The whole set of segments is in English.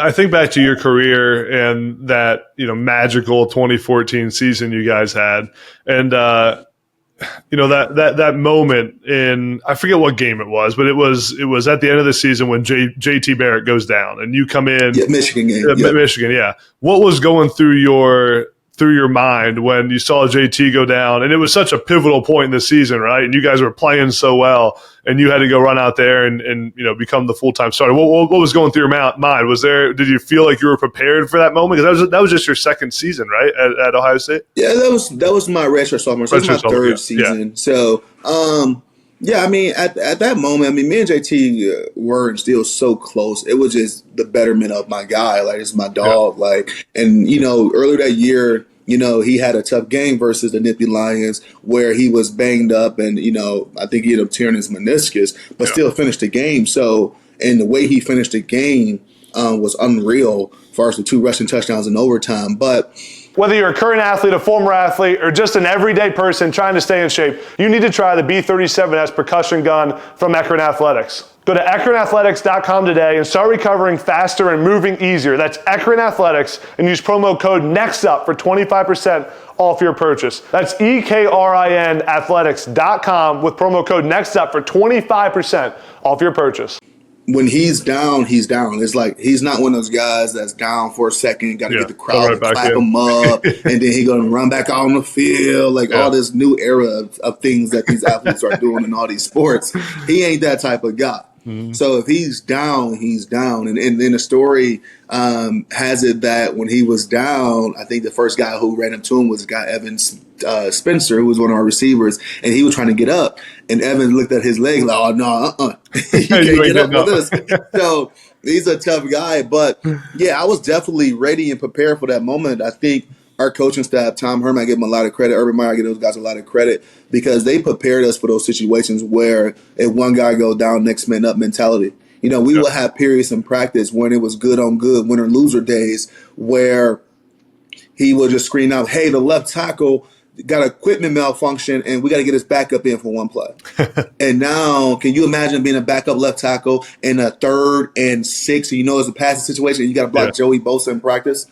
I think back to your career and that, magical 2014 season you guys had. And, that moment in, I forget what game it was, but it was at the end of the season when JT Barrett goes down and you come in. Yeah, Michigan game. Michigan, yeah. What was going through your mind when you saw JT go down? And it was such a pivotal point in the season, right? And you guys were playing so well, and you had to go run out there and become the full-time starter. What was going through your mind? Did you feel like you were prepared for that moment? Because that was just your second season, right, at Ohio State? Yeah, that was my redshirt sophomore. So it was my third season. Yeah. So, I mean, at that moment, me and JT were still so close. It was just the betterment of my guy. Like, it's my dog. Yeah. Like, and, earlier that year, he had a tough game versus the Nittany Lions where he was banged up and, I think he ended up tearing his meniscus, but still finished the game. So, and the way he finished the game was unreal as far as the 2 rushing touchdowns in overtime. But whether you're a current athlete, a former athlete, or just an everyday person trying to stay in shape, you need to try the B37S percussion gun from Ekron Athletics. Go to EkronAthletics.com today and start recovering faster and moving easier. That's Ekron Athletics, and use promo code NEXTUP for 25% off your purchase. That's EKRIN Athletics.com with promo code NEXTUP for 25% off your purchase. When he's down, he's down. It's like he's not one of those guys that's down for a second, got to get the crowd to clap him up, and then he's going to run back out on the field, all this new era of things that these athletes are doing in all these sports. He ain't that type of guy. Mm-hmm. So if he's down, he's down. And then the story has it that when he was down, I think the first guy who ran up to him was a guy, Evan Spencer, who was one of our receivers, and he was trying to get up. And Evan looked at his leg like, oh, no, you can't get up with us. So he's a tough guy. But, I was definitely ready and prepared for that moment. I think our coaching staff, Tom Herman, I give him a lot of credit. Urban Meyer, I give those guys a lot of credit because they prepared us for those situations where if one guy goes down, next man up mentality. We will have periods in practice when it was good on good, winner loser days, where he will just scream out, hey, the left tackle got equipment malfunction and we got to get his backup in for one play. And now, can you imagine being a backup left tackle in a 3rd and 6, and it's a passing situation and you got to block Joey Bosa in practice?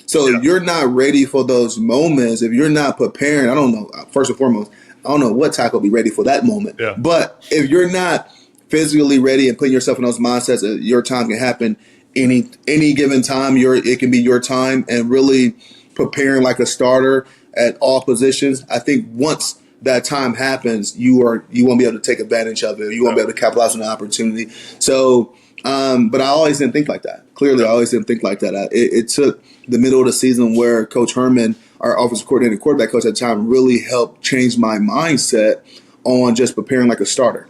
So if you're not ready for those moments, if you're not preparing, I don't know, first and foremost, I don't know what tackle will be ready for that moment. Yeah. But if you're not physically ready and putting yourself in those mindsets that your time can happen any given time, it can be your time, and really preparing like a starter at all positions, I think once that time happens, you won't be able to take advantage of it. You won't be able to capitalize on the opportunity. So, but I always didn't think like that. Clearly, I always didn't think like that. It took the middle of the season where Coach Herman, our offensive coordinator, quarterback coach at the time, really helped change my mindset on just preparing like a starter.